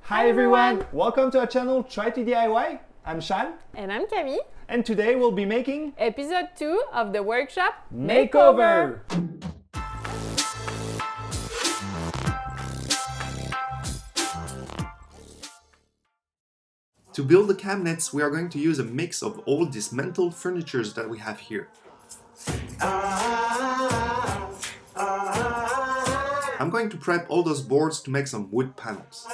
Hi everyone! Welcome to our channel Try to DIY. I'm Shan. And I'm Camille. And today we'll be making Episode 2 of the workshop Makeover! To build the cabinets, we are going to use a mix of all dismantled furnitures that we have here. I'm going to prep all those boards to make some wood panels.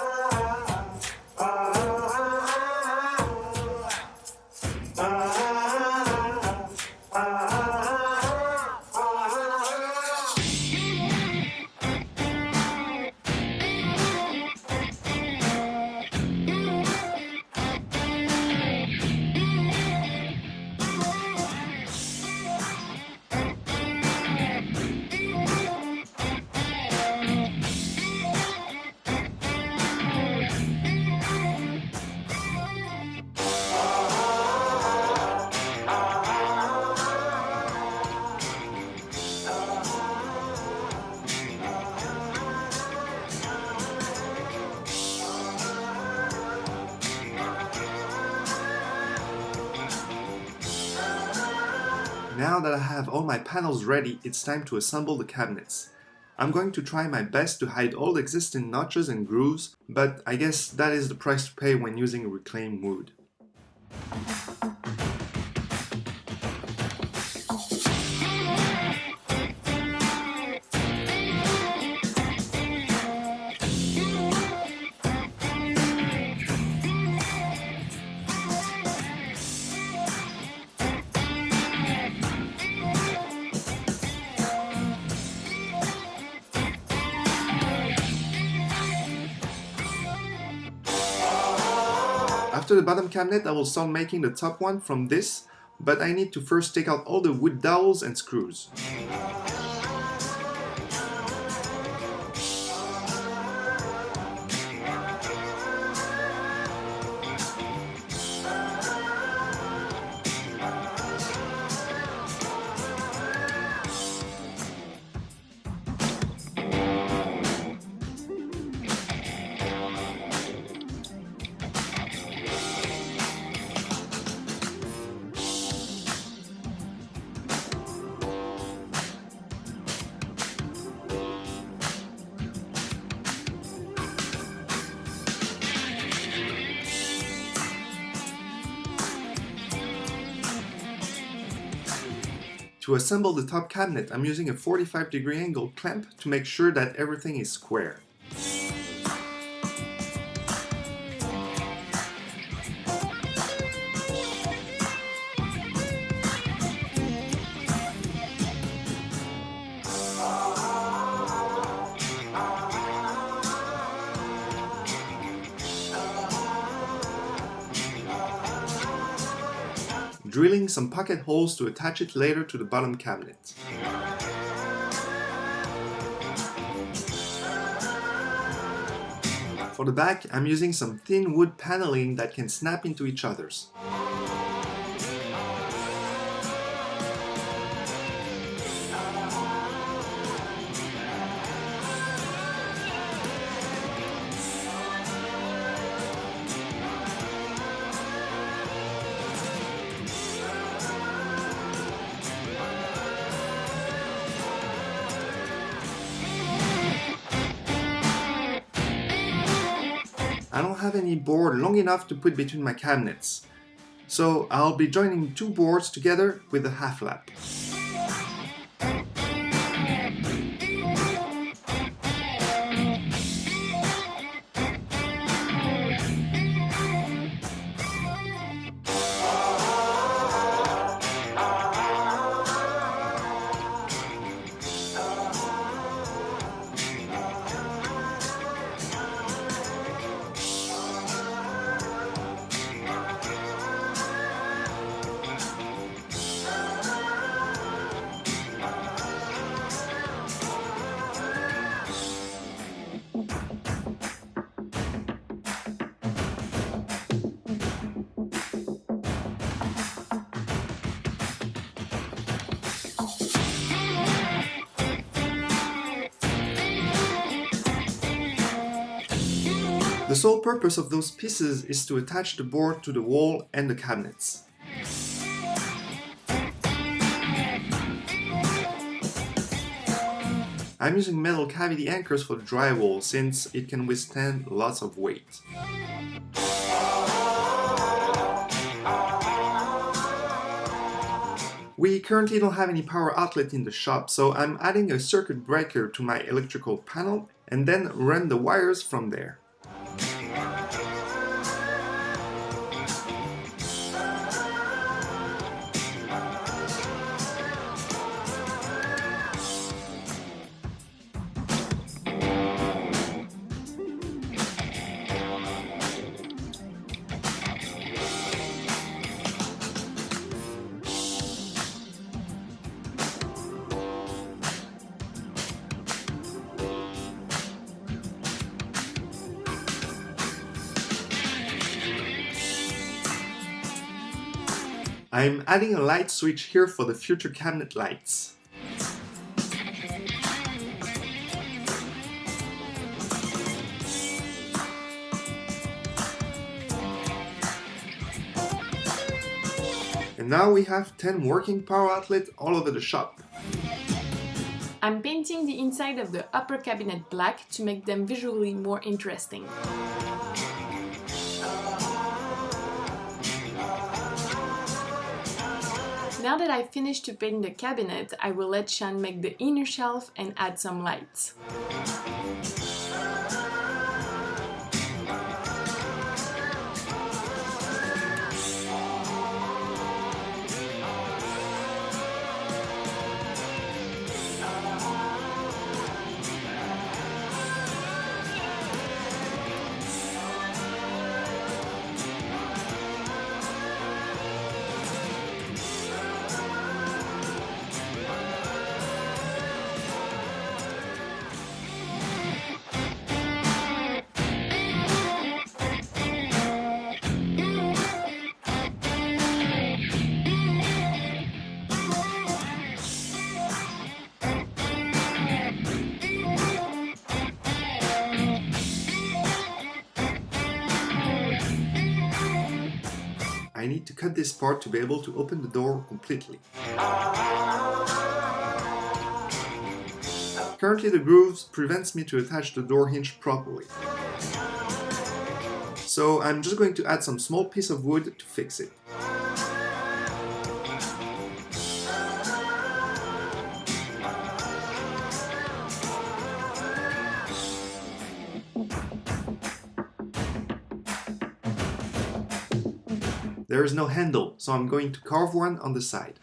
Now that I have all my panels ready, it's time to assemble the cabinets. I'm going to try my best to hide all existing notches and grooves, but I guess that is the price to pay when using reclaimed wood. After the bottom cabinet, I will start making the top one from this, but I need to first take out all the wood dowels and screws. To assemble the top cabinet, I'm using a 45-degree angle clamp to make sure that everything is square. Drilling some pocket holes to attach it later to the bottom cabinet. For the back, I'm using some thin wood paneling that can snap into each other's. I don't have any board long enough to put between my cabinets, so I'll be joining two boards together with a half lap. The sole purpose of those pieces is to attach the board to the wall and the cabinets. I'm using metal cavity anchors for the drywall since it can withstand lots of weight. We currently don't have any power outlet in the shop, so I'm adding a circuit breaker to my electrical panel and then run the wires from there. I'm adding a light switch here for the future cabinet lights. And now we have 10 working power outlets all over the shop. I'm painting the inside of the upper cabinet black to make them visually more interesting. Now that I've finished to paint the cabinet, I will let Shan make the inner shelf and add some lights. I need to cut this part to be able to open the door completely. Currently the grooves prevents me to attach the door hinge properly. So I'm just going to add some small piece of wood to fix it. There is no handle, so I'm going to carve one on the side.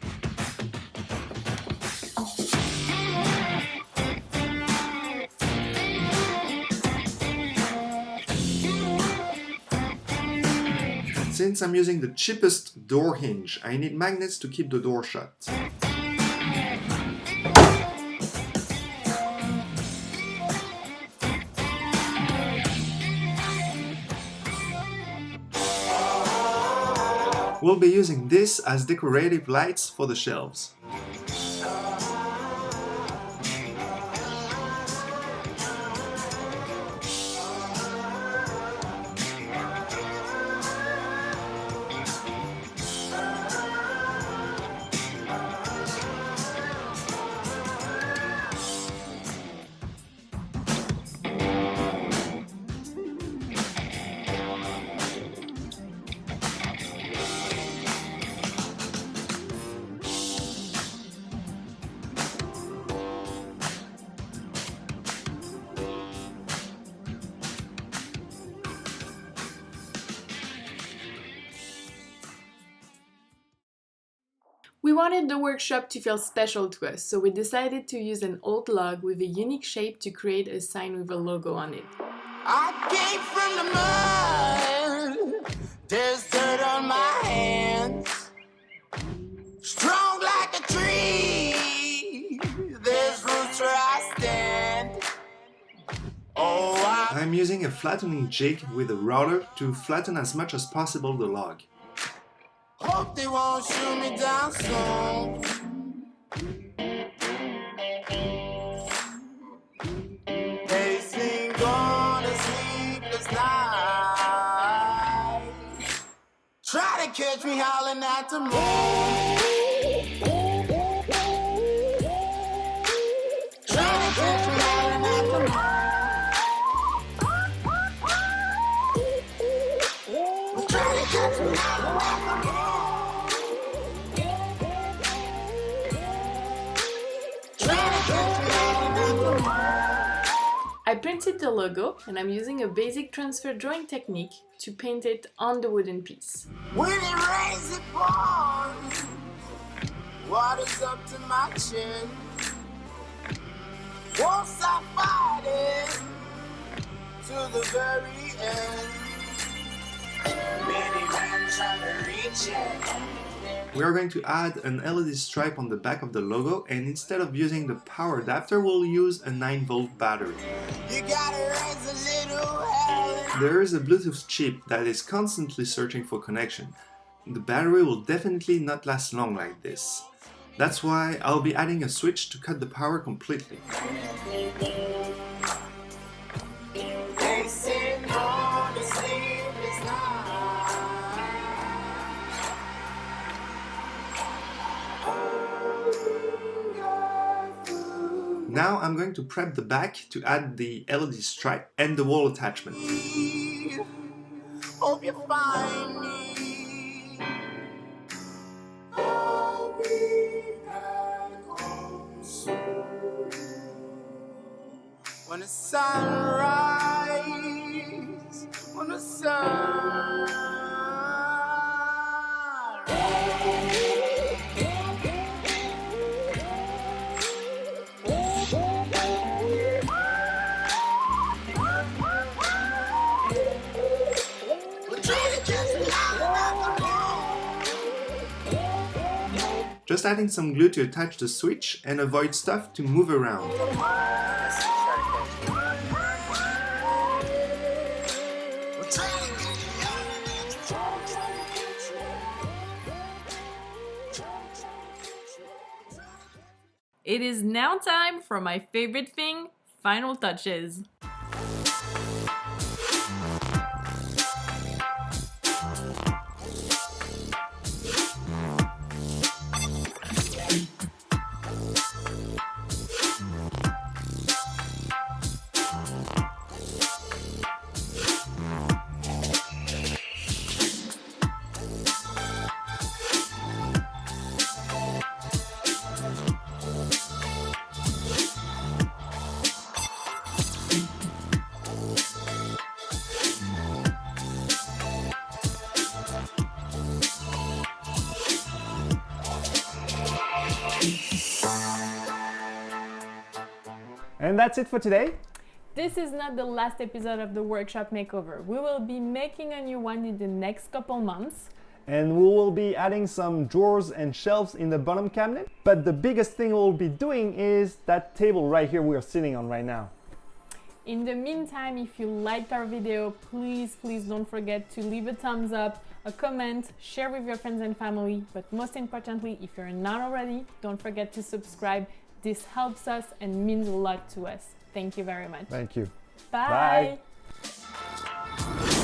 Since I'm using the cheapest door hinge, I need magnets to keep the door shut. We'll be using this as decorative lights for the shelves. We wanted the workshop to feel special to us, so we decided to use an old log with a unique shape to create a sign with a logo on it. I came from the mud, there's dirt on my hands. Strong like a tree, there's roots where I stand. Oh, I'm using a flattening jig with a router to flatten as much as possible the log. hope they won't shoot me down soon. They sing on a sleepless night. Try to catch me howling at the moon. Try to catch me howling at the moon. Try to catch me howling at the moon. Try to catch me howling at the moon. I printed the logo and I'm using a basic transfer drawing technique to paint it on the wooden piece. When it rains, it pours. Water's up to my chin. Won't stop fighting to the very end. Many men trying to reach it. We are going to add an LED stripe on the back of the logo, and instead of using the power adapter, we'll use a 9-volt battery. You gotta raise a little hell. There is a Bluetooth chip that is constantly searching for connection. The battery will definitely not last long like this. That's why I'll be adding a switch to cut the power completely. They say no to sleepless night. Now I'm going to prep the back to add the LED stripe and the wall attachment. Hope you find me. I'll be back home soon. When the sunrise, when the sun. Just adding some glue to attach the switch and avoid stuff to move around. It is now time for my favorite thing, final touches. And that's it for today. This is not the last episode of the workshop makeover. We will be making a new one in the next couple months. And we will be adding some drawers and shelves in the bottom cabinet. But the biggest thing we'll be doing is that table right here we are sitting on right now. In the meantime, if you liked our video, please don't forget to leave a thumbs up, a comment, share with your friends and family. But most importantly, if you're not already, don't forget to subscribe. This helps us and means a lot to us. Thank you very much. Thank you. Bye. Bye.